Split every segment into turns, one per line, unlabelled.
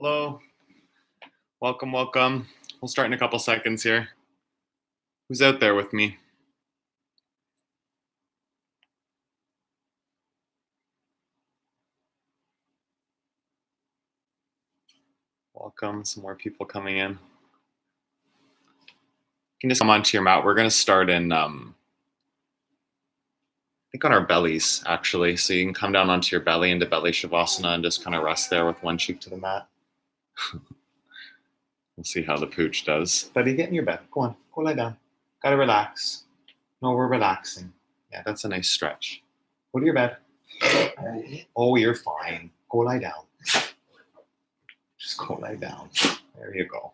Hello, welcome, welcome. We'll start in a couple seconds here. Who's out there with me? Welcome, some more people coming in. You can just come onto your mat. We're going to start in, I think on our bellies, actually. So you can come down onto your belly into belly Shavasana and just kind of rest there with one cheek to the mat. We'll see how the pooch does. Buddy, get in your bed. Go on, go lie down. Gotta relax. No, we're relaxing. Yeah, that's a nice stretch. Go to your bed. Oh, you're fine. Go lie down. Just go lie down. There you go.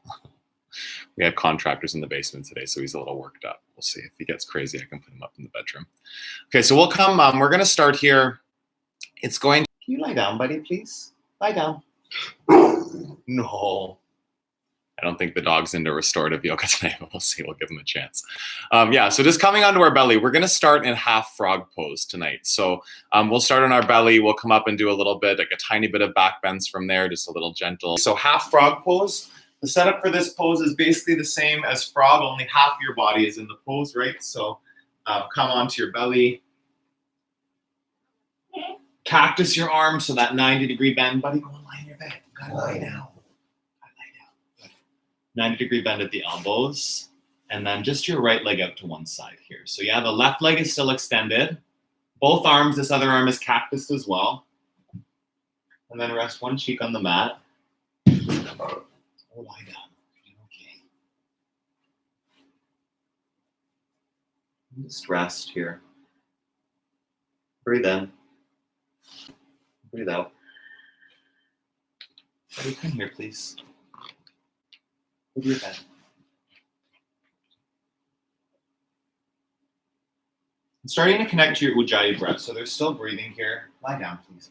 We had contractors in the basement today, so he's a little worked up. We'll see. If he gets crazy, I can put him up in the bedroom. Okay, so we'll come. We're going to start here. It's going to... Can you lie down, buddy, please? Lie down. No. I don't think the dog's into restorative yoga today, but we'll see. We'll give him a chance. Yeah, so just coming onto our belly, we're going to start in half frog pose tonight. So we'll start on our belly. We'll come up and do a little bit, like a tiny bit of back bends from there, just a little gentle. So half frog pose. The setup for this pose is basically the same as frog, only half your body is in the pose, right? So come onto your belly. Cactus your arm, so that 90-degree bend. Buddy, go and lie in your bed. You gotta lie down. 90-degree bend at the elbows, and then just your right leg out to one side here. So yeah, the left leg is still extended. Both arms, this other arm is cactused as well. And then rest one cheek on the mat. Oh, lie down. Okay. Just rest here. Breathe in. Breathe out. Buddy, come here, please. Go to your bed. I'm starting to connect to your Ujjayi breath, so there's still breathing here. Lie down, please.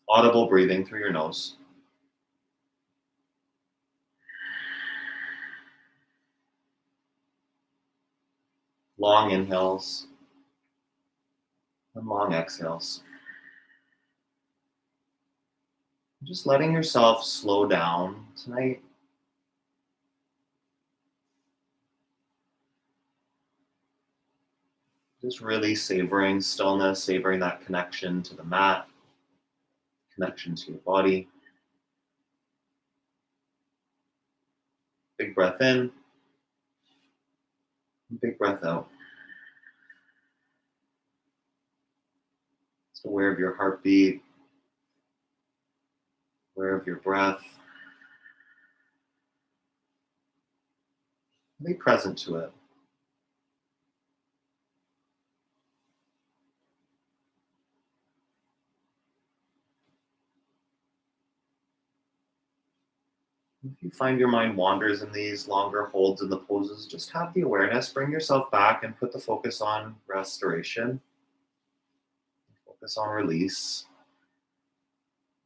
Audible breathing through your nose. Long inhales and long exhales. Just letting yourself slow down tonight. Just really savoring stillness, savoring that connection to the mat, connection to your body. Big breath in, big breath out. Just aware of your heartbeat, aware of your breath. Be present to it. If you find your mind wanders in these longer holds in the poses, just have the awareness, bring yourself back and put the focus on restoration. Focus on release.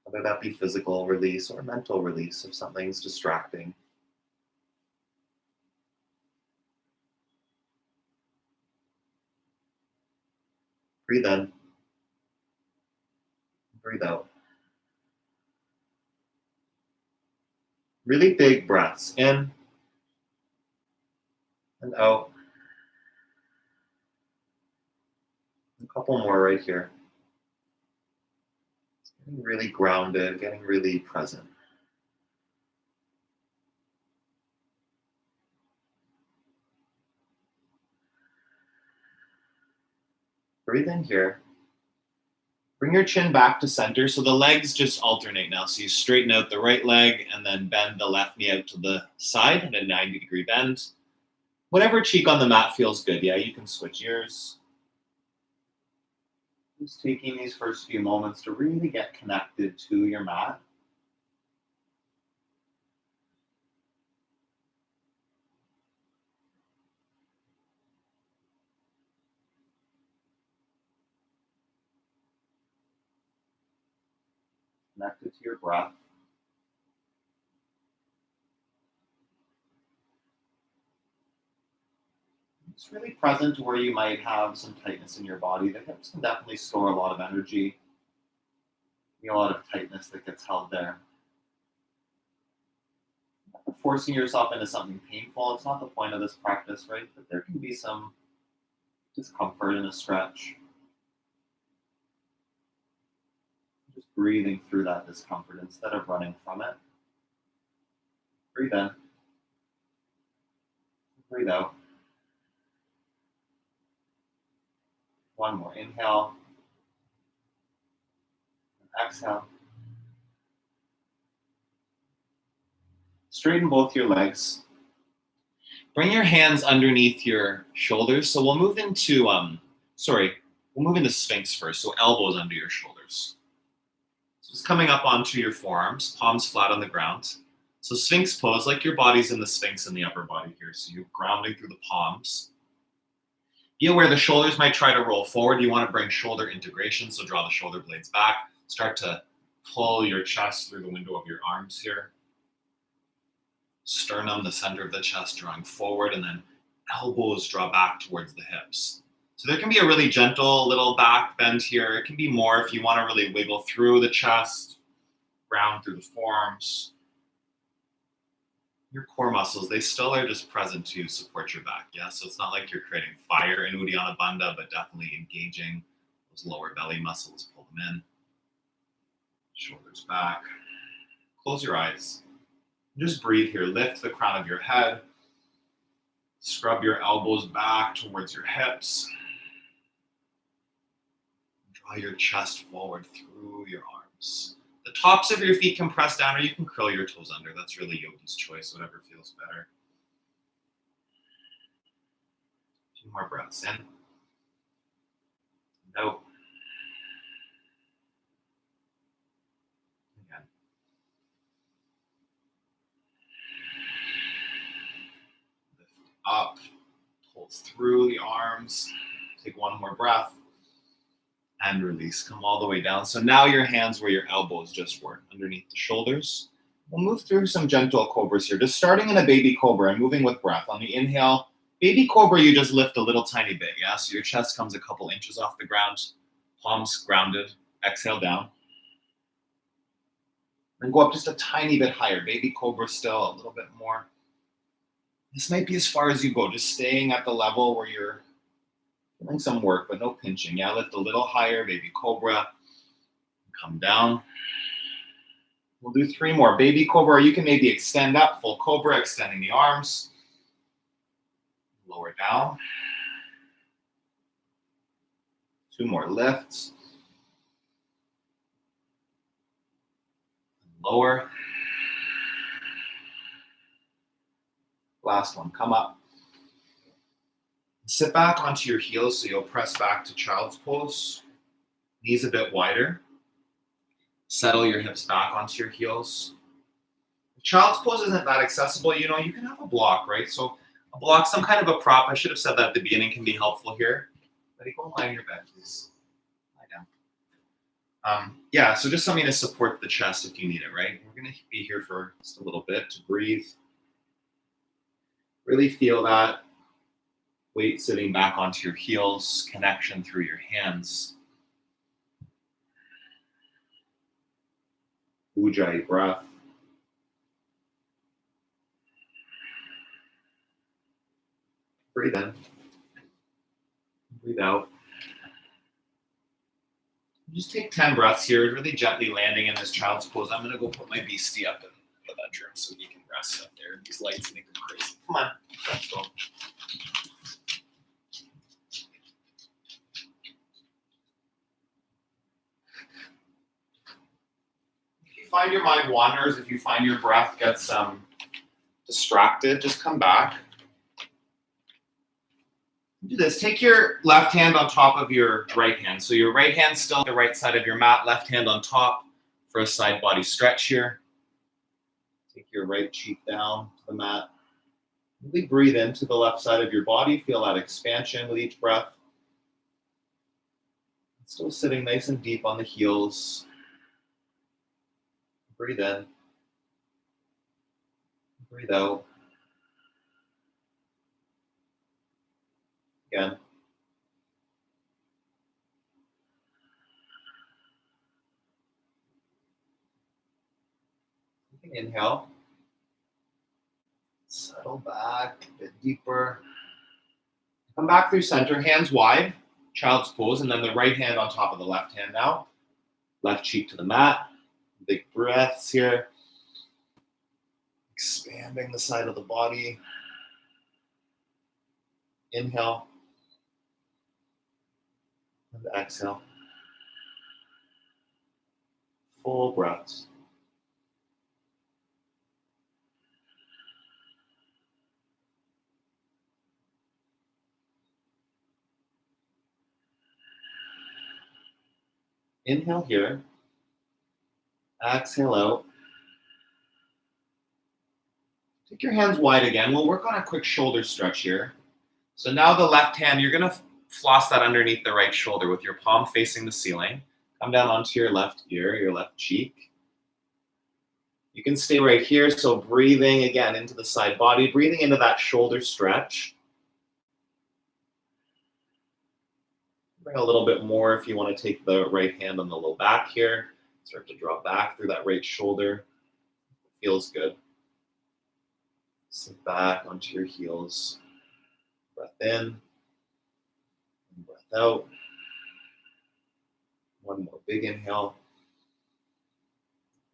Whether that be physical release or mental release if something's distracting. Breathe in. Breathe out. Really big breaths in and out. A couple more right here. Getting really grounded, getting really present. Breathe in here. Bring your chin back to center. So the legs just alternate now. So you straighten out the right leg and then bend the left knee out to the side at a 90-degree bend. Whatever cheek on the mat feels good. Yeah, you can switch ears. Just taking these first few moments to really get connected to your mat. Connected to your breath. It's really present to where you might have some tightness in your body. The hips can definitely store a lot of energy. A lot of tightness that gets held there. Not forcing yourself into something painful. It's not the point of this practice, right? But there can be some discomfort in a stretch. Just breathing through that discomfort instead of running from it. Breathe in. Breathe out. One more. Inhale. Exhale. Straighten both your legs. Bring your hands underneath your shoulders. So we'll move into, Sphinx first. So elbows under your shoulders. So just coming up onto your forearms, palms flat on the ground. So Sphinx pose, like your body's in the Sphinx in the upper body here. So you're grounding through the palms. Be aware the shoulders might try to roll forward. You want to bring shoulder integration. So draw the shoulder blades back. Start to pull your chest through the window of your arms here. Sternum, the center of the chest, drawing forward, and then elbows draw back towards the hips. So there can be a really gentle little back bend here. It can be more if you want to really wiggle through the chest, round through the forearms. Your core muscles, they still are just present to support your back, yeah? So it's not like you're creating fire in Uddiyana Bandha, but definitely engaging those lower belly muscles, pull them in. Shoulders back. Close your eyes. Just breathe here. Lift the crown of your head. Scrub your elbows back towards your hips. Draw your chest forward through your arms. The tops of your feet can press down, or you can curl your toes under. That's really yogi's choice, whatever feels better. A few more breaths in. And out. Again. Lift up. Pull through the arms. Take one more breath. And release. Come all the way down. So now your hands where your elbows just were, underneath the shoulders. We'll move through some gentle cobras here. Just starting in a baby cobra and moving with breath. On the inhale, baby cobra, you just lift a little tiny bit, yeah? So your chest comes a couple inches off the ground, palms grounded. Exhale down. Then go up just a tiny bit higher. Baby cobra still, a little bit more. This might be as far as you go, just staying at the level where you're doing some work, but no pinching. Yeah, lift a little higher, baby cobra. Come down. We'll do 3 more. Baby cobra, you can maybe extend up. Full cobra, extending the arms. Lower down. 2 more lifts. Lower. Last one, come up. Sit back onto your heels, so you'll press back to child's pose. Knees a bit wider. Settle your hips back onto your heels. If child's pose isn't that accessible, you can have a block, right? So a block, some kind of a prop, I should have said that at the beginning, can be helpful here. Ready, go and lie on your bed, please. Lie down. So just something to support the chest if you need it, right? We're going to be here for just a little bit to breathe. Really feel that weight sitting back onto your heels, connection through your hands. Ujjayi breath. Breathe in. Breathe out. Just take 10 breaths here, really gently landing in this child's pose. I'm going to go put my beastie up in the bedroom so he can rest up there. These lights make him crazy. Come on, let's go. Find your mind wanders, if you find your breath gets distracted, just come back. Do this. Take your left hand on top of your right hand. So your right hand still on the right side of your mat, left hand on top for a side body stretch here. Take your right cheek down to the mat. Really breathe into the left side of your body. Feel that expansion with each breath. Still sitting nice and deep on the heels. Breathe in. Breathe out. Inhale. Settle back a bit deeper. Come back through center, hands wide, child's pose, and then the right hand on top of the left hand now. Left cheek to the mat. Big breaths here. Expanding the side of the body. Inhale. And exhale. Full breaths. Inhale here. Exhale out. Take your hands wide again. We'll work on a quick shoulder stretch here. So now the left hand, you're going to floss that underneath the right shoulder with your palm facing the ceiling. Come down onto your left ear, your left cheek. You can stay right here. So breathing again into the side body, breathing into that shoulder stretch. Bring a little bit more if you want to take the right hand on the low back here. Start to drop back through that right shoulder. Feels good. Sit back onto your heels. Breath in. And breath out. One more big inhale.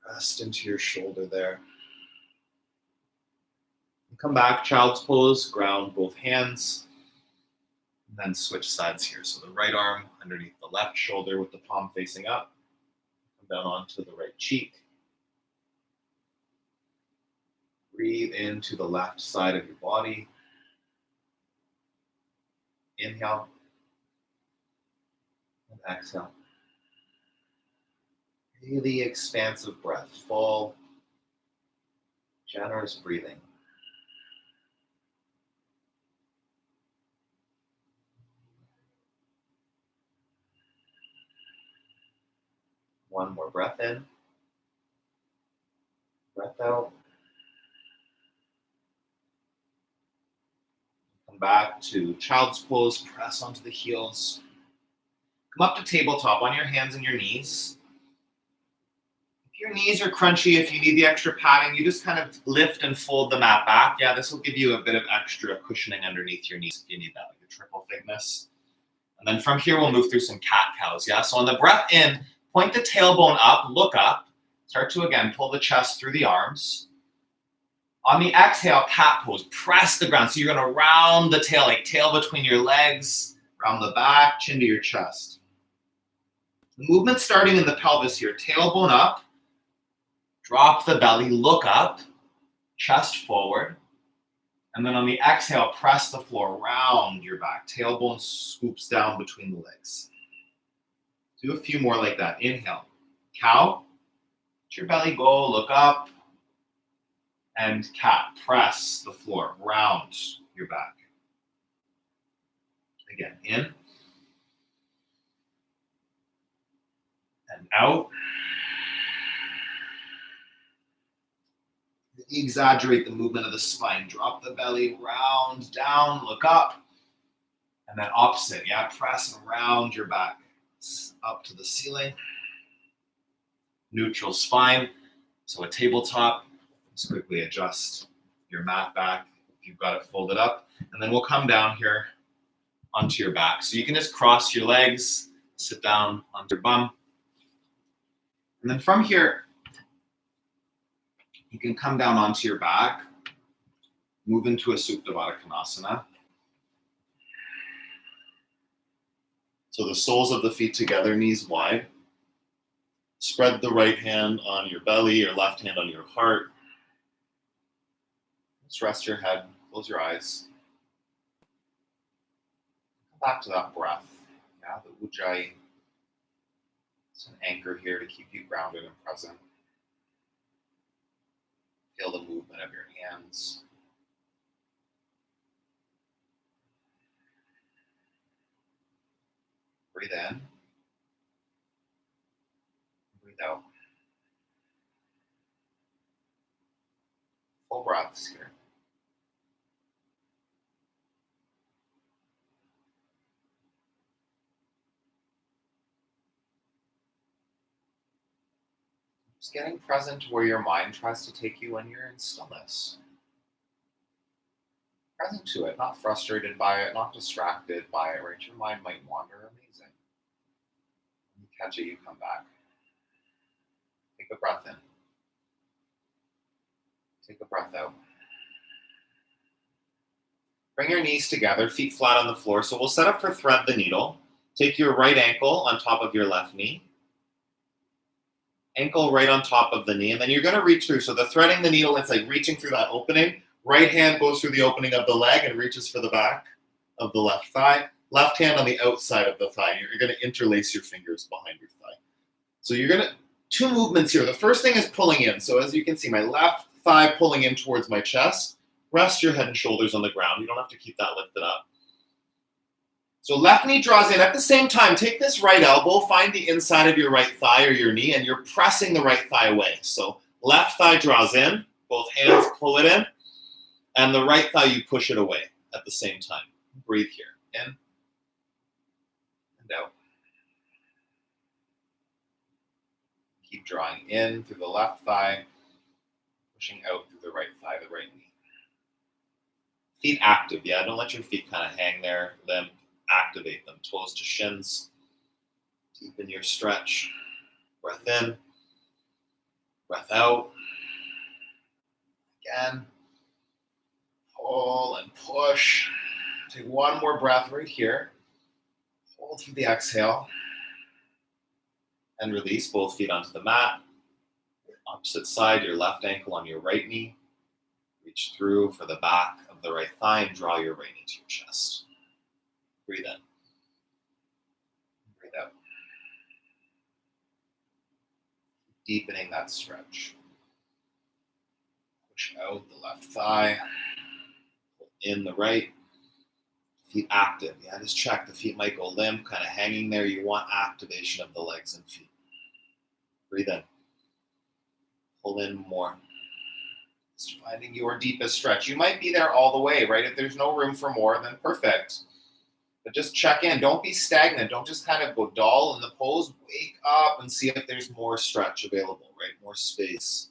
Rest into your shoulder there. Come back, child's pose. Ground both hands. And then switch sides here. So the right arm underneath the left shoulder with the palm facing up. Come down onto the right cheek. Breathe into the left side of your body. Inhale. And exhale. Really expansive breath. Full, generous breathing. One more breath in. Breath out. Come back to child's pose. Press onto the heels. Come up to tabletop on your hands and your knees. If your knees are crunchy, if you need the extra padding, you just kind of lift and fold the mat back. Yeah, this will give you a bit of extra cushioning underneath your knees if you need that, like a triple thickness. And then from here, we'll move through some cat-cows. Yeah, so on the breath in, point the tailbone up, look up. Start to, again, pull the chest through the arms. On the exhale, cat pose, press the ground. So you're going to round the tail, like tail between your legs, round the back, chin to your chest. The movement starting in the pelvis here, tailbone up, drop the belly, look up, chest forward. And then on the exhale, press the floor, round your back. Tailbone scoops down between the legs. Do a few more like that. Inhale, cow, let your belly go, look up. And cat, press the floor, round your back. Again, in. And out. Exaggerate the movement of the spine. Drop the belly, round, down, look up. And then opposite, yeah, press and round your back. Up to the ceiling. Neutral spine. So a tabletop. Just quickly adjust your mat back if you've got it folded up. And then we'll come down here onto your back. So you can just cross your legs, sit down onto your bum. And then from here, you can come down onto your back, move into a Supta Baddha Konasana. So the soles of the feet together, knees wide. Spread the right hand on your belly, your left hand on your heart. Just rest your head, close your eyes. Come back to that breath. Yeah, the Ujjayi. It's an anchor here to keep you grounded and present. Feel the movement of your hands. Breathe in. Breathe out. Full breaths here. Just getting present to where your mind tries to take you when you're in stillness. Present to it, not frustrated by it, not distracted by it, right? Your mind might wander, amazing. When you catch it, you come back. Take a breath in. Take a breath out. Bring your knees together, feet flat on the floor. So we'll set up for thread the needle. Take your right ankle on top of your left knee. Ankle right on top of the knee. And then you're going to reach through. So the threading the needle, it's like reaching through that opening. Right hand goes through the opening of the leg and reaches for the back of the left thigh. Left hand on the outside of the thigh. You're going to interlace your fingers behind your thigh. So you're going to, two movements here. The first thing is pulling in. So as you can see, my left thigh pulling in towards my chest. Rest your head and shoulders on the ground. You don't have to keep that lifted up. So left knee draws in. At the same time, take this right elbow, find the inside of your right thigh or your knee, and you're pressing the right thigh away. So left thigh draws in, both hands pull it in, and the right thigh, you push it away at the same time. Breathe here. In and out. Keep drawing in through the left thigh, pushing out through the right thigh, the right knee. Feet active, yeah? Don't let your feet kind of hang there. Limp. Activate them. Toes to shins. Deepen your stretch. Breath in. Breath out. Again. Pull and push. Take one more breath right here. Hold through the exhale. And release both feet onto the mat. Opposite side, your left ankle on your right knee. Reach through for the back of the right thigh and draw your right knee to your chest. Breathe in. Breathe out. Deepening that stretch. Push out the left thigh. Pull in the right. Feet active. Yeah, just check. The feet might go limp, kind of hanging there. You want activation of the legs and feet. Breathe in. Pull in more. Just finding your deepest stretch. You might be there all the way, right? If there's no room for more, then perfect. But just check in. Don't be stagnant. Don't just kind of go dull in the pose. Wake up and see if there's more stretch available, right? More space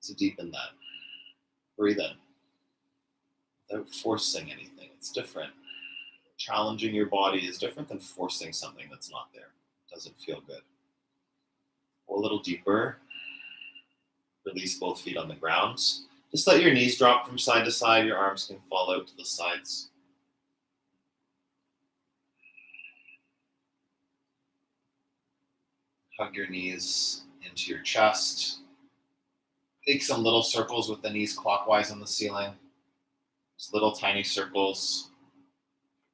to deepen that. Breathe in. Without forcing anything. It's different. Challenging your body is different than forcing something that's not there. It doesn't feel good. Go a little deeper. Release both feet on the ground. Just let your knees drop from side to side. Your arms can fall out to the sides. Hug your knees into your chest. Make some little circles with the knees clockwise on the ceiling. Just little tiny circles.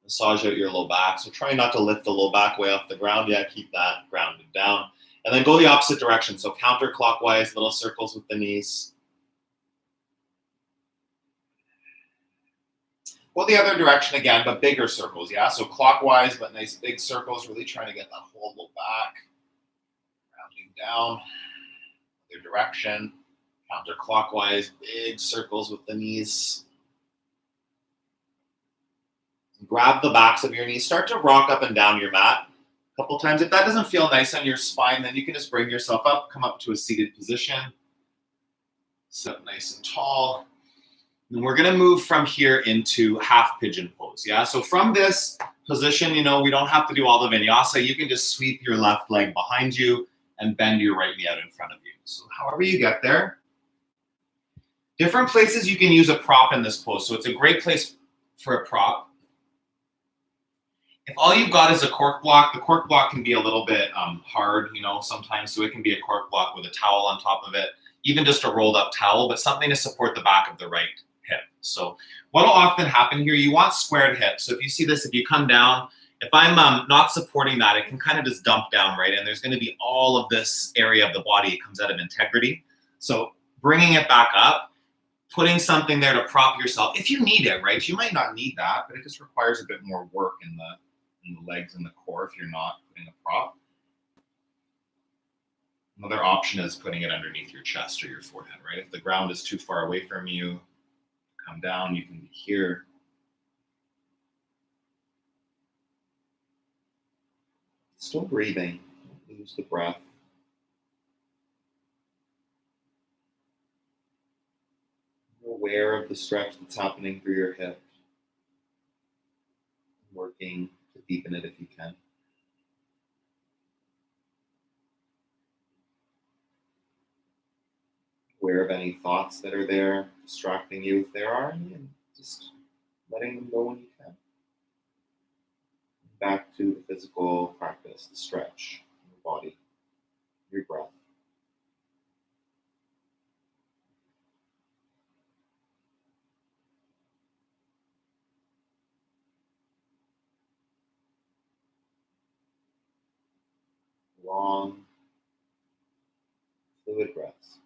Massage out your low back. So try not to lift the low back way off the ground. Yeah, keep that grounded down. And then go the opposite direction. So counterclockwise, little circles with the knees. Go the other direction again, but bigger circles, yeah? So clockwise, but nice big circles, really trying to get that whole low back. Rounding down. Other direction. Counterclockwise, big circles with the knees. Grab the backs of your knees. Start to rock up and down your mat a couple times. If that doesn't feel nice on your spine, then you can just bring yourself up, come up to a seated position. Sit up nice and tall. And we're going to move from here into half pigeon pose. Yeah. So from this position, we don't have to do all the vinyasa. You can just sweep your left leg behind you and bend your right knee out in front of you. So however you get there. Different places you can use a prop in this pose. So it's a great place for a prop. If all you've got is a cork block, the cork block can be a little bit hard, sometimes. So it can be a cork block with a towel on top of it, even just a rolled up towel, but something to support the back of the right hip. So what will often happen here, you want squared hips. So if you see this, if you come down, if I'm not supporting that, it can kind of just dump down, right? And there's going to be all of this area of the body. It comes out of integrity. So bringing it back up, putting something there to prop yourself. If you need it, right? You might not need that, but it just requires a bit more work in the legs and the core if you're not putting a prop. Another option is putting it underneath your chest or your forehead, right? If the ground is too far away from you, come down, you can be here. Still breathing. Don't lose the breath. aware of the stretch that's happening through your hip. Working to deepen it if you can. Aware of any thoughts that are there, distracting you if there are any, and just letting them go when you can. Back to the physical practice, the stretch, your body, your breath. Long, fluid breaths.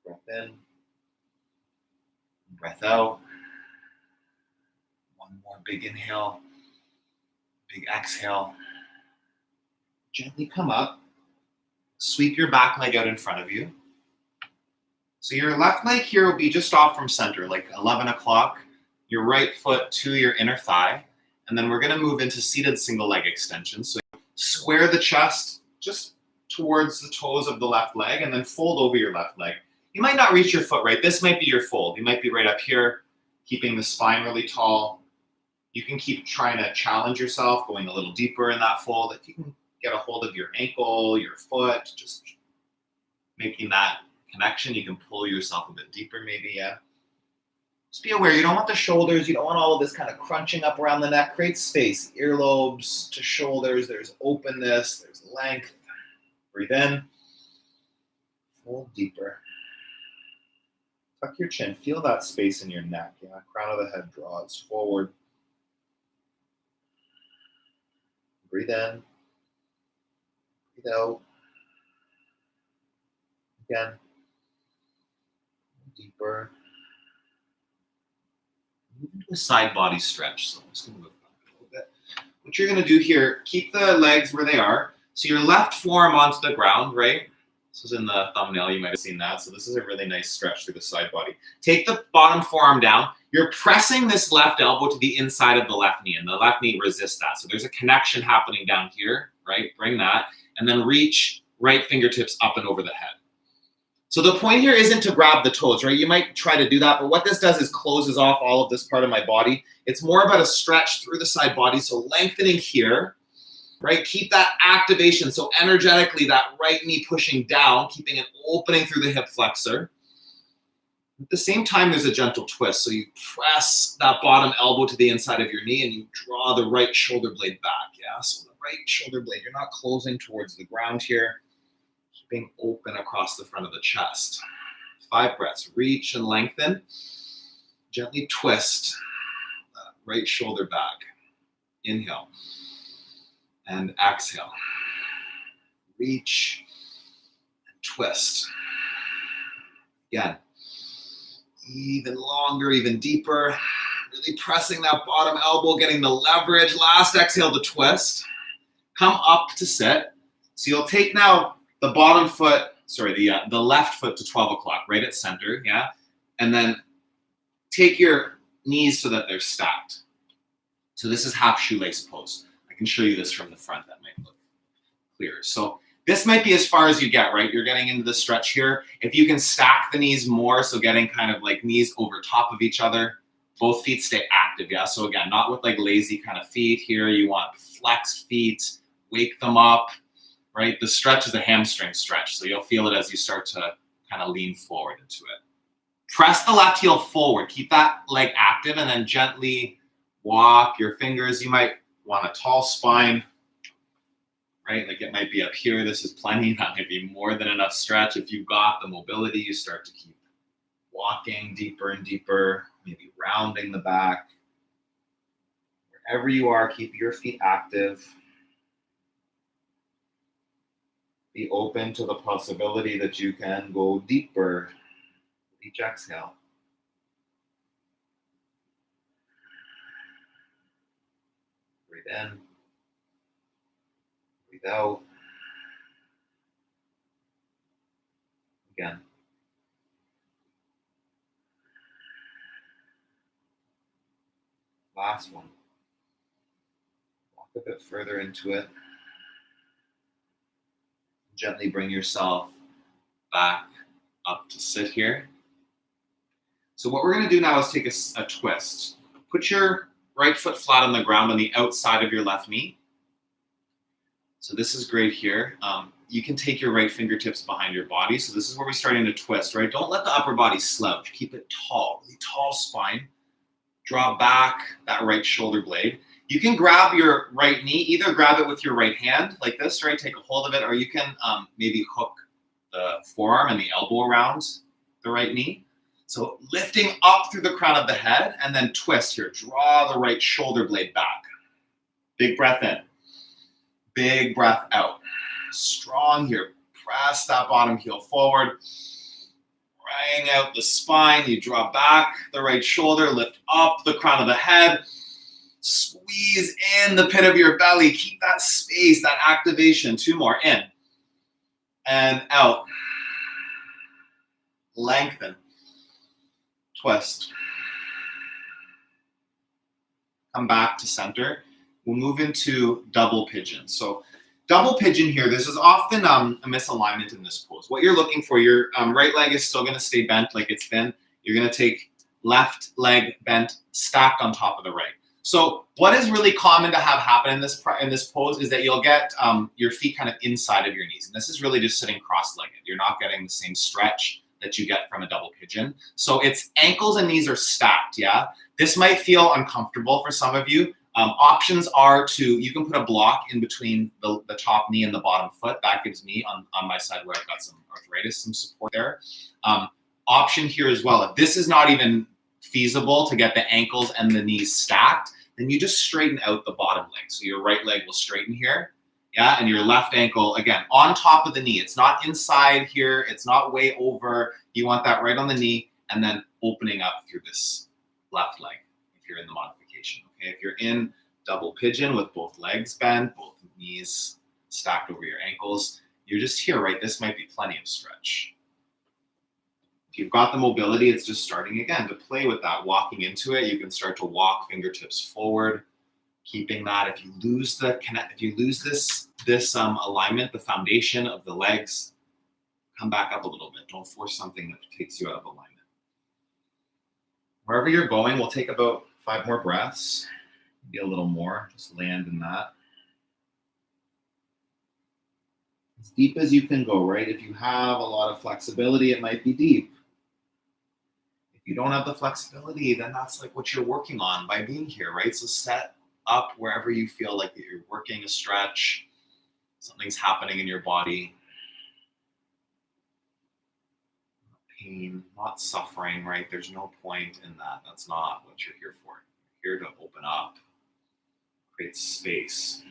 Breath in, breath out. One more big inhale, big exhale. Gently come up. Sweep your back leg out in front of you. So your left leg here will be just off from center, like 11 o'clock. Your right foot to your inner thigh. And then we're going to move into seated single leg extension. So square the chest just towards the toes of the left leg and then fold over your left leg. You might not reach your foot right. This might be your fold. You might be right up here, keeping the spine really tall. You can keep trying to challenge yourself, going a little deeper in that fold. If you can get a hold of your ankle, your foot, just making that connection, you can pull yourself a bit deeper maybe, yeah. Just be aware, you don't want the shoulders, you don't want all of this kind of crunching up around the neck. Create space, earlobes to shoulders, there's openness, there's length. Breathe in, fold deeper. Tuck your chin, feel that space in your neck, yeah. Crown of the head draws forward. Breathe in, breathe out. Again, deeper. Move into a side body stretch. So I'm just going to move back a little bit. What you're going to do here, keep the legs where they are. So your left forearm onto the ground, right? This was in the thumbnail, you might have seen that. So this is a really nice stretch through the side body. Take the bottom forearm down. You're pressing this left elbow to the inside of the left knee, and the left knee resists that. So there's a connection happening down here, right? Bring that, and then reach right fingertips up and over the head. So the point here isn't to grab the toes, right? You might try to do that, but what this does is closes off all of this part of my body. It's more about a stretch through the side body, so lengthening here, right? Keep that activation, so energetically that right knee pushing down, keeping an opening through the hip flexor. At the same time, there's a gentle twist, so you press that bottom elbow to the inside of your knee and you draw the right shoulder blade back, yeah? So the right shoulder blade, you're not closing towards the ground here. Keeping open across the front of the chest. 5 breaths. Reach and lengthen. Gently twist that right shoulder back. Inhale. And exhale. Reach and twist. Again. Even longer, even deeper. Really pressing that bottom elbow, getting the leverage. Last exhale to twist. Come up to sit. So you'll take now the bottom foot, the left foot to 12 o'clock, right at center, yeah? And then take your knees so that they're stacked. So this is half shoelace pose. I can show you this from the front, that might look clearer. So this might be as far as you get, right? You're getting into the stretch here. If you can stack the knees more, so getting kind of like knees over top of each other, both feet stay active, yeah? So again, not with like lazy kind of feet here. You want flexed feet, wake them up. Right? The stretch is a hamstring stretch, so you'll feel it as you start to kind of lean forward into it. Press the left heel forward. Keep that leg active and then gently walk your fingers. You might want a tall spine, right? Like it might be up here. This is plenty. That might be more than enough stretch. If you've got the mobility, you start to keep walking deeper and deeper, maybe rounding the back. Wherever you are, keep your feet active. Be open to the possibility that you can go deeper with each exhale. Breathe in. Breathe out. Again. Last one. Walk a bit further into it. Gently bring yourself back up to sit here. So what we're going to do now is take a twist. Put your right foot flat on the ground on the outside of your left knee. So this is great here. You can take your right fingertips behind your body. So this is where we're starting to twist, right? Don't let the upper body slouch. Keep it tall, really tall spine. Draw back that right shoulder blade. You can grab your right knee, either grab it with your right hand like this, right? Take a hold of it, or you can maybe hook the forearm and the elbow around the right knee. So lifting up through the crown of the head and then twist here. Draw the right shoulder blade back. Big breath in. Big breath out. Strong here. Press that bottom heel forward. Bring out the spine. You draw back the right shoulder. Lift up the crown of the head. Squeeze in the pit of your belly. Keep that space, that activation. 2 more. In. And out. Lengthen. Twist. Come back to center. We'll move into double pigeon. So double pigeon here, this is often a misalignment in this pose. What you're looking for, your right leg is still going to stay bent like it's been. You're going to take left leg bent, stacked on top of the right. So what is really common to have happen in this pose is that you'll get your feet kind of inside of your knees. And this is really just sitting cross-legged. You're not getting the same stretch that you get from a double pigeon. So it's ankles and knees are stacked, yeah? This might feel uncomfortable for some of you. Options are you can put a block in between the top knee and the bottom foot. That gives me, on my side where I've got some arthritis, some support there. Option here as well, if this is not even feasible to get the ankles and the knees stacked, then you just straighten out the bottom leg. So your right leg will straighten here, yeah, and your left ankle, again, on top of the knee. It's not inside here. It's not way over. You want that right on the knee and then opening up through this left leg if you're in the modification. Okay, if you're in double pigeon with both legs bent, both knees stacked over your ankles, you're just here, right? This might be plenty of stretch. If you've got the mobility, it's just starting again to play with that. Walking into it, you can start to walk fingertips forward, keeping that. If you lose this alignment, the foundation of the legs, come back up a little bit. Don't force something that takes you out of alignment. Wherever you're going, we'll take about 5 more breaths, maybe a little more. Just land in that. As deep as you can go, right? If you have a lot of flexibility, it might be deep. If you don't have the flexibility, then that's like what you're working on by being here, right? So set up wherever you feel like that you're working a stretch, something's happening in your body. Pain, not suffering, right? There's no point in that. That's not what you're here for. You're here to open up, create space.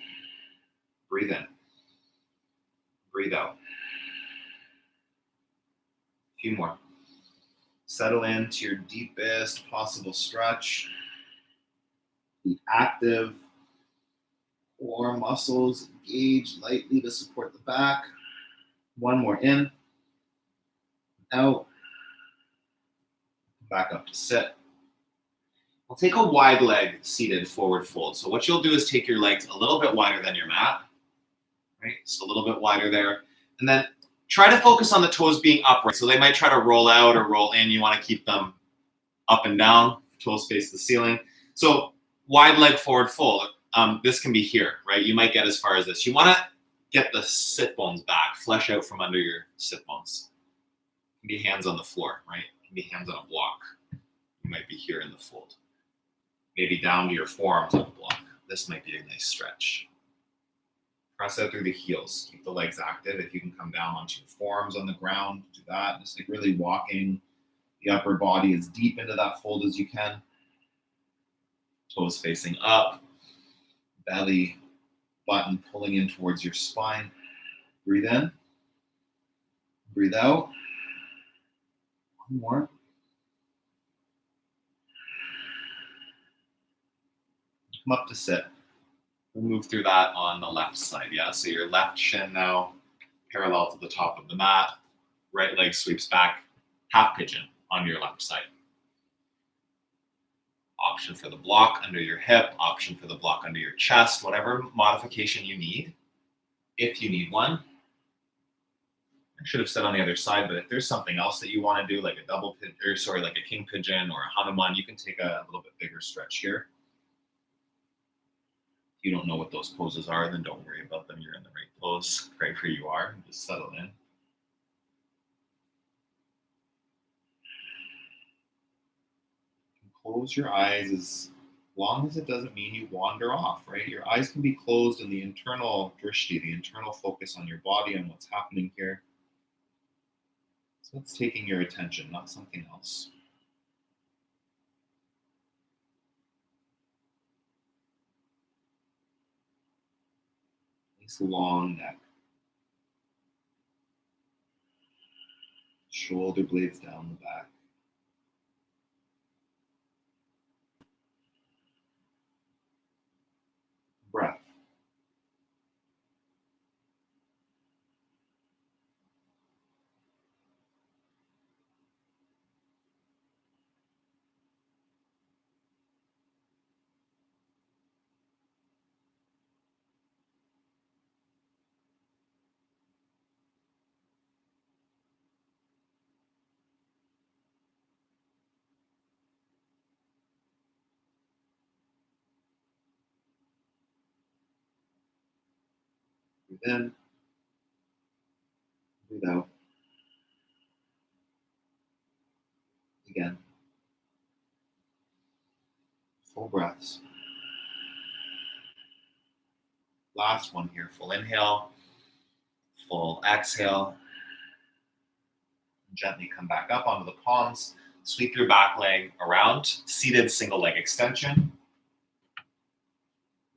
Breathe in. Breathe out. A few more. Settle into your deepest possible stretch. Be active. Core muscles engage lightly to support the back. 1 more in. Out. Back up to sit. We'll take a wide leg seated forward fold. So what you'll do is take your legs a little bit wider than your mat, right? Just a little bit wider there. And then try to focus on the toes being upright. So they might try to roll out or roll in. You want to keep them up and down, toes face the ceiling. So wide leg forward fold. This can be here, right? You might get as far as this. You want to get the sit bones back, flesh out from under your sit bones. It can be hands on the floor, right? It can be hands on a block. You might be here in the fold. Maybe down to your forearms on a block. This might be a nice stretch. Press out through the heels. Keep the legs active. If you can come down onto your forearms on the ground, do that. Just like really walking the upper body as deep into that fold as you can. Toes facing up. Belly button pulling in towards your spine. Breathe in. Breathe out. 1 more. Come up to sit. We'll move through that on the left side, yeah? So your left shin now parallel to the top of the mat. Right leg sweeps back. Half pigeon on your left side. Option for the block under your hip, option for the block under your chest, whatever modification you need, if you need one. I should have said on the other side, but if there's something else that you want to do, like like a king pigeon or a Hanuman, you can take a little bit bigger stretch here. If you don't know what those poses are, then don't worry about them. You're in the right pose, right where you are. Just settle in. Close your eyes as long as it doesn't mean you wander off, right? Your eyes can be closed in the internal drishti, the internal focus on your body and what's happening here. So it's taking your attention, not something else. Nice long neck. Shoulder blades down the back. Breath. Breathe in. Breathe out. Again. Full breaths. Last one here. Full inhale. Full exhale. Gently come back up onto the palms. Sweep your back leg around. Seated single leg extension.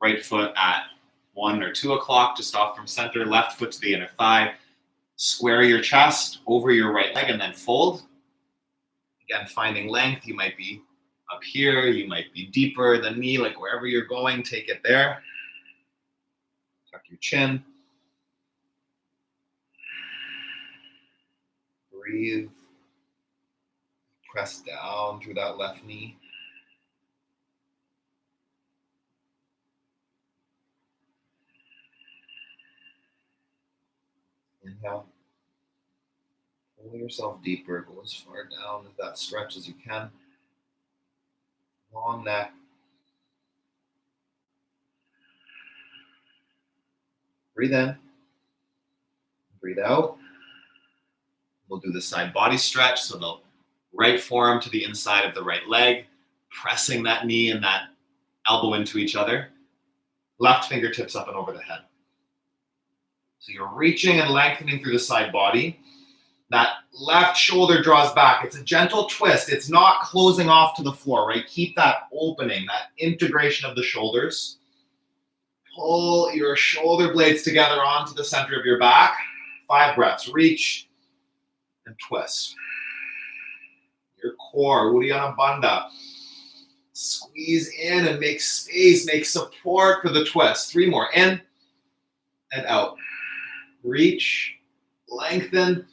Right foot at 1 or 2 o'clock, just off from center. Left foot to the inner thigh. Square your chest over your right leg and then fold. Again, finding length. You might be up here. You might be deeper than me. Like wherever you're going, take it there. Tuck your chin. Breathe. Press down through that left knee. Inhale. Pull yourself deeper. Go as far down as that stretch as you can. Long neck. Breathe in. Breathe out. We'll do the side body stretch. So the right forearm to the inside of the right leg, pressing that knee and that elbow into each other. Left fingertips up and over the head. So you're reaching and lengthening through the side body. That left shoulder draws back. It's a gentle twist. It's not closing off to the floor, right? Keep that opening, that integration of the shoulders. Pull your shoulder blades together onto the center of your back. 5 breaths. Reach and twist. Your core, Uddiyana Bandha. Squeeze in and make space, make support for the twist. 3 more. In and out. Reach, lengthen,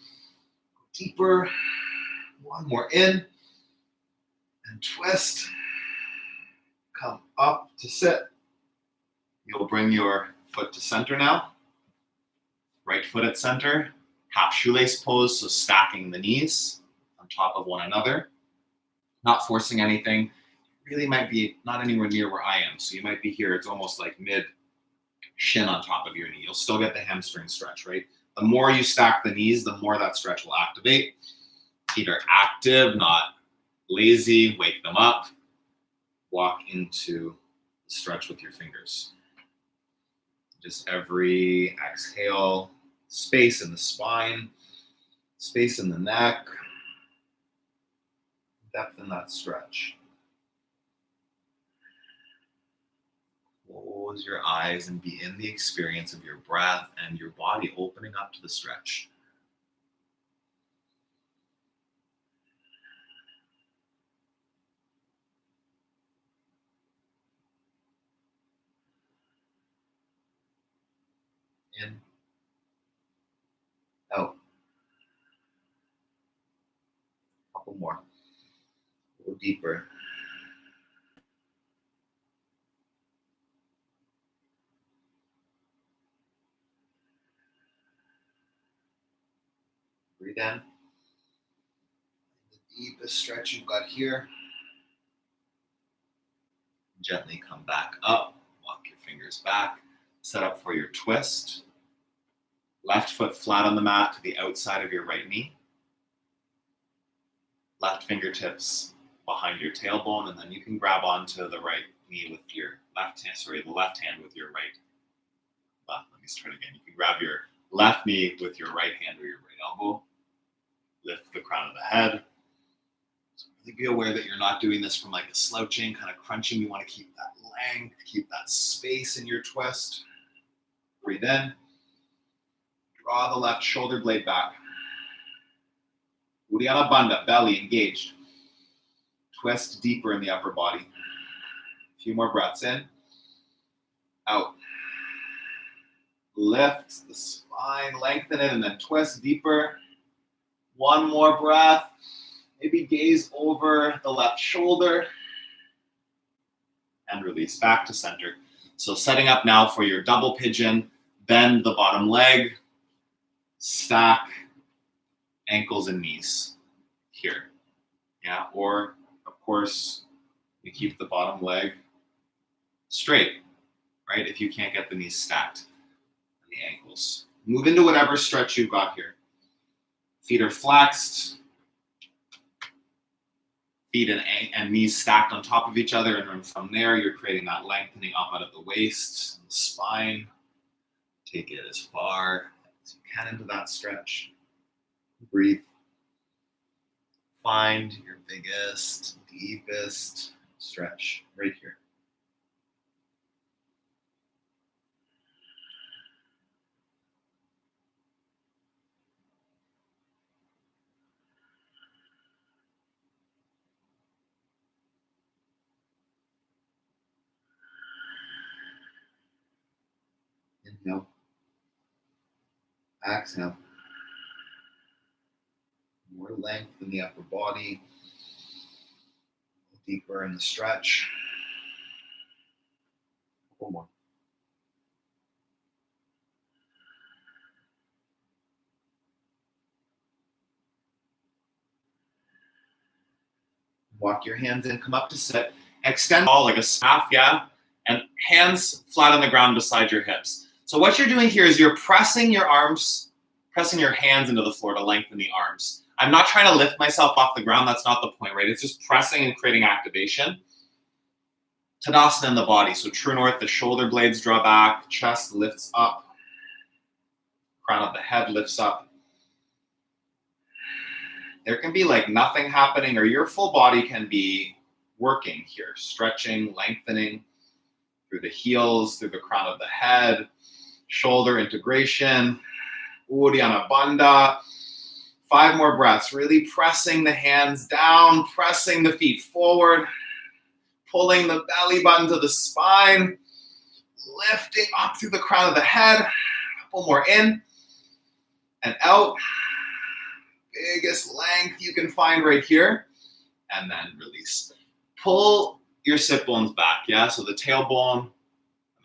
deeper. 1 more. In and twist. Come up to sit. You'll bring your foot to center now. Right foot at center. Half shoelace pose, so stacking the knees on top of one another. Not forcing anything. Really might be not anywhere near where I am. So you might be here. It's almost like mid shin on top of your knee. You'll still get the hamstring stretch, right? The more you stack the knees, the more that stretch will activate. Feet are active, not lazy. Wake them up. Walk into the stretch with your fingers. Just every exhale, space in the spine, space in the neck, depth in that stretch. Close your eyes and be in the experience of your breath and your body opening up to the stretch. In, out. Couple more. Go deeper. Breathe in. The deepest stretch you've got here. Gently come back up. Walk your fingers back. Set up for your twist. Left foot flat on the mat to the outside of your right knee. Left fingertips behind your tailbone, and then you can grab onto the right knee with your left hand, the left hand with your right. Let me start again. You can grab your left knee with your right hand or your right elbow. Lift the crown of the head. So really be aware that you're not doing this from like a slouching, kind of crunching. You want to keep that length, keep that space in your twist. Breathe in. Draw the left shoulder blade back. Uddiyana Bandha, belly engaged. Twist deeper in the upper body. A few more breaths in. Out. Lift the spine, lengthen it, and then twist deeper. One more breath. Maybe gaze over the left shoulder. And release back to center. So setting up now for your double pigeon. Bend the bottom leg. Stack ankles and knees here. Yeah, or of course, you keep the bottom leg straight, right? If you can't get the knees stacked and the ankles. Move into whatever stretch you've got here. Feet are flexed. Feet and knees stacked on top of each other, and then from there, you're creating that lengthening up out of the waist, the spine. Take it as far as you can into that stretch. Breathe. Find your biggest, deepest stretch right here. Inhale. Exhale. More length in the upper body. Deeper in the stretch. One more. Walk your hands in, come up to sit. Extend all like a staff, yeah? And hands flat on the ground beside your hips. So what you're doing here is you're pressing your arms, pressing your hands into the floor to lengthen the arms. I'm not trying to lift myself off the ground. That's not the point, right? It's just pressing and creating activation. Tadasana in the body. So true north, the shoulder blades draw back, chest lifts up, crown of the head lifts up. There can be like nothing happening, or your full body can be working here, stretching, lengthening through the heels, through the crown of the head, shoulder integration, Uddiyana Bandha. 5 more breaths, really pressing the hands down, pressing the feet forward, pulling the belly button to the spine, lifting up through the crown of the head. A couple more in and out. Biggest length you can find right here. And then release. Pull your sit bones back, yeah? So the tailbone,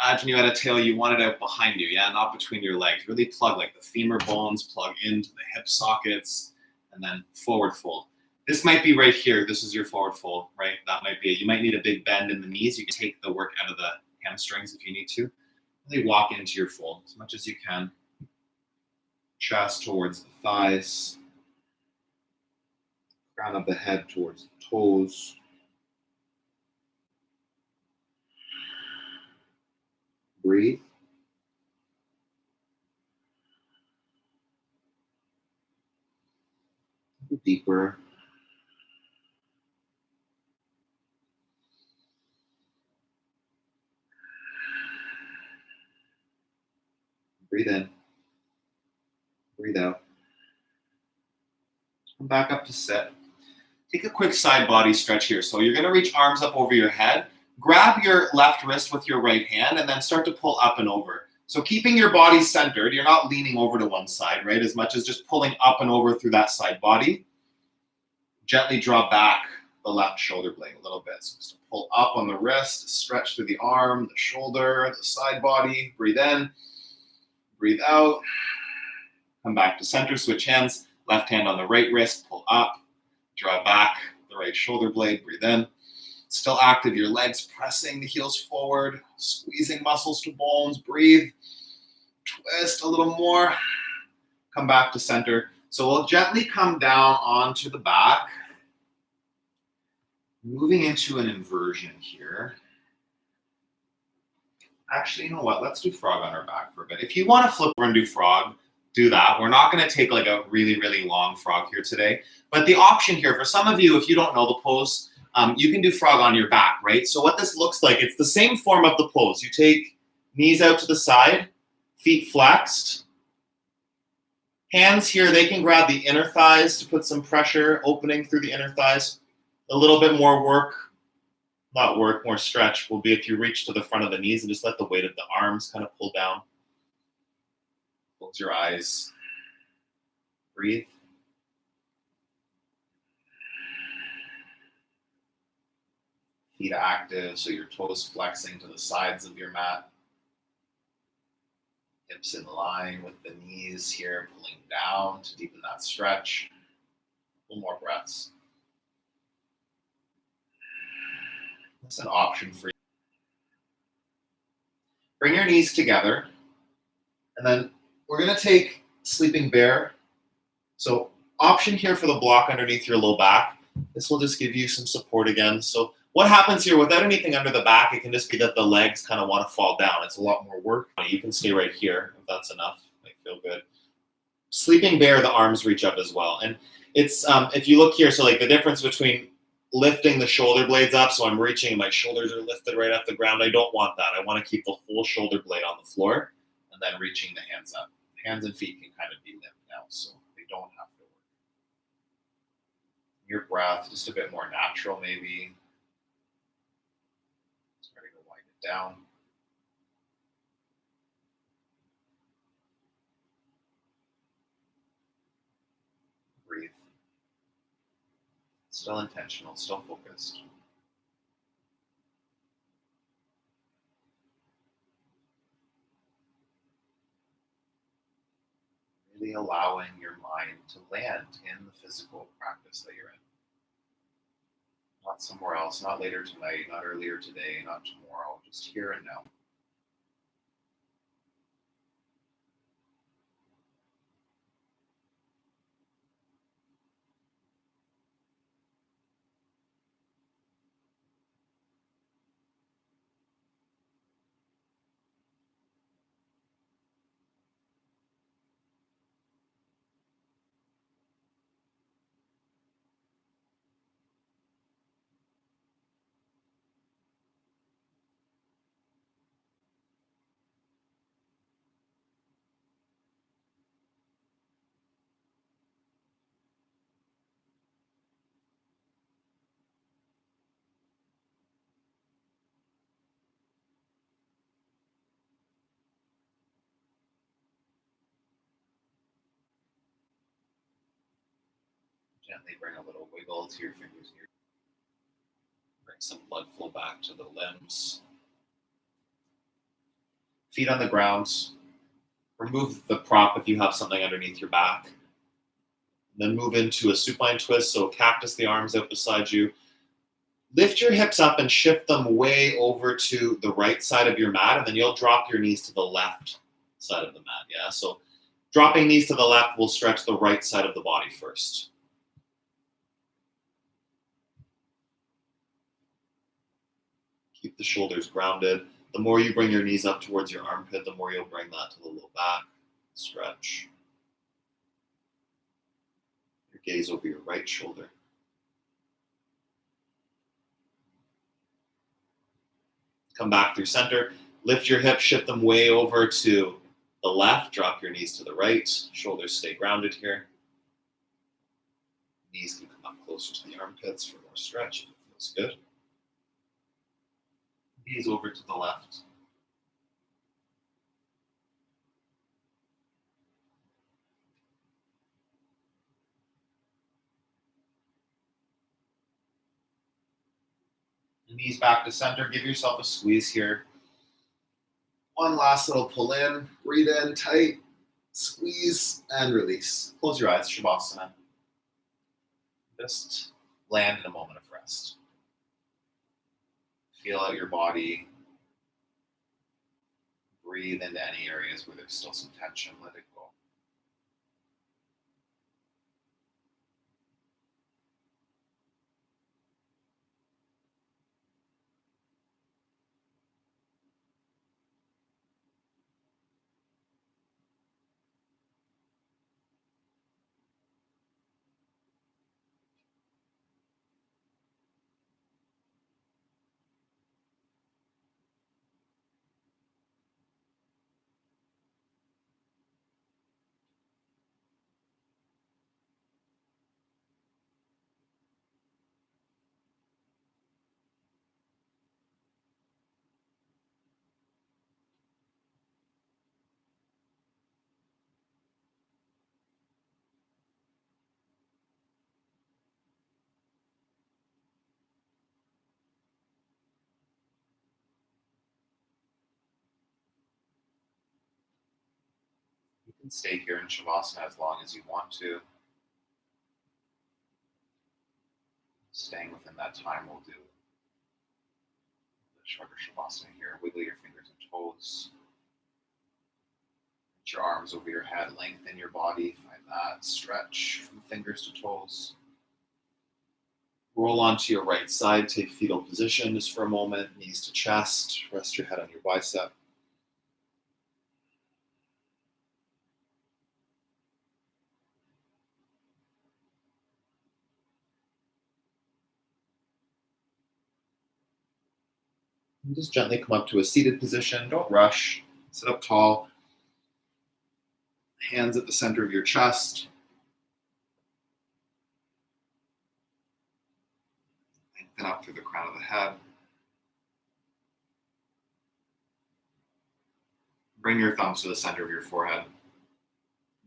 imagine you had a tail, you want it out behind you, yeah? Not between your legs. Really plug like the femur bones, plug into the hip sockets, and then forward fold. This might be right here. This is your forward fold, right? That might be it. You might need a big bend in the knees. You can take the work out of the hamstrings if you need to. Really walk into your fold as much as you can. Chest towards the thighs. Crown of the head towards the toes. Breathe. Deeper. Breathe in. Breathe out. Come back up to sit. Take a quick side body stretch here. So you're going to reach arms up over your head. Grab your left wrist with your right hand and then start to pull up and over. So keeping your body centered, you're not leaning over to one side, right? As much as just pulling up and over through that side body. Gently draw back the left shoulder blade a little bit. So just pull up on the wrist, stretch through the arm, the shoulder, the side body. Breathe in, breathe out. Come back to center, switch hands. Left hand on the right wrist, pull up, draw back the right shoulder blade, breathe in. Still active, your legs pressing the heels forward, squeezing muscles to bones, breathe. Twist a little more, come back to center. So we'll gently come down onto the back, moving into an inversion here. Actually, you know what? Let's do frog on our back for a bit. If you want to flip over and do frog, do that. We're not going to take like a really, really long frog here today. But the option here, for some of you, if you don't know the pose, you can do frog on your back, right? So what this looks like, it's the same form of the pose. You take knees out to the side, feet flexed. Hands here, they can grab the inner thighs to put some pressure, opening through the inner thighs. A little bit more work, not work, more stretch will be if you reach to the front of the knees and just let the weight of the arms kind of pull down. Close your eyes. Breathe. Feet active, so your toes flexing to the sides of your mat. Hips in line with the knees here, pulling down to deepen that stretch. A little more breaths. That's an option for you. Bring your knees together, and then we're going to take sleeping bear. So option here for the block underneath your low back. This will just give you some support again. So what happens here without anything under the back, it can just be that the legs kind of want to fall down. It's a lot more work. You can stay right here if that's enough. Might feel good. Sleeping bear, the arms reach up as well. And it's, if you look here, so like the difference between lifting the shoulder blades up, so I'm reaching and my shoulders are lifted right off the ground. I don't want that. I want to keep the whole shoulder blade on the floor and then reaching the hands up. Hands and feet can kind of be limp now, so they don't have to work. Your breath, just a bit more natural maybe. Starting to wind it down. Breathe. Still intentional, still focused. Really allowing your mind to land in the physical practice that you're in. Not somewhere else, not later tonight, not earlier today, not tomorrow, just here and now. Gently bring a little wiggle to your fingers here. Bring some blood flow back to the limbs. Feet on the ground. Remove the prop if you have something underneath your back. Then move into a supine twist, so cactus the arms out beside you. Lift your hips up and shift them way over to the right side of your mat, and then you'll drop your knees to the left side of the mat, yeah? So dropping knees to the left will stretch the right side of the body first. Keep the shoulders grounded. The more you bring your knees up towards your armpit, the more you'll bring that to the low back. Stretch. Your gaze over your right shoulder. Come back through center. Lift your hips, shift them way over to the left. Drop your knees to the right. Shoulders stay grounded here. Knees can come up closer to the armpits for more stretch if it feels good. Knees over to the left. Knees back to center. Give yourself a squeeze here. One last little pull in. Breathe in tight. Squeeze and release. Close your eyes, Shavasana. Just land in a moment of rest. Feel out your body. Breathe into any areas where there's still some tension. Let it go. You can stay here in Shavasana as long as you want to. Staying within that time will do. The shorter Shavasana here. Wiggle your fingers and toes. Put your arms over your head. Lengthen your body. Find that stretch from fingers to toes. Roll onto your right side. Take fetal position just for a moment. Knees to chest. Rest your head on your bicep. And just gently come up to a seated position. Don't rush. Sit up tall. Hands at the center of your chest. Lengthen up through the crown of the head. Bring your thumbs to the center of your forehead.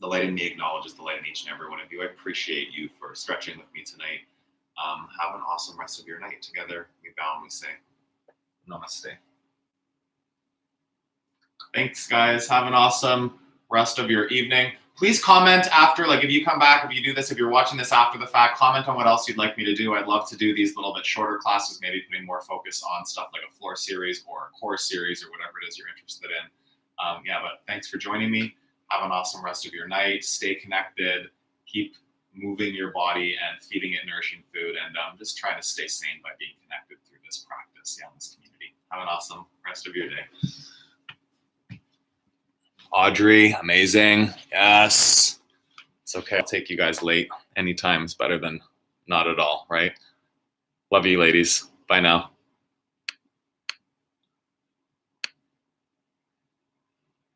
The light in me acknowledges the light in each and every one of you. I appreciate you for stretching with me tonight. Have an awesome rest of your night. Together, we bow and we say, Namaste. Thanks, guys. Have an awesome rest of your evening. Please comment after, like if you come back, if you do this, if you're watching this after the fact, comment on what else you'd like me to do. I'd love to do these little bit shorter classes, maybe putting more focus on stuff like a floor series or a core series or whatever it is you're interested in. But thanks for joining me. Have an awesome rest of your night. Stay connected. Keep moving your body and feeding it nourishing food. And just try to stay sane by being connected through this practice, in this community. Have an awesome rest of your day. Audrey, amazing. Yes. It's okay. I'll take you guys late. Anytime is better than not at all, right? Love you, ladies. Bye now.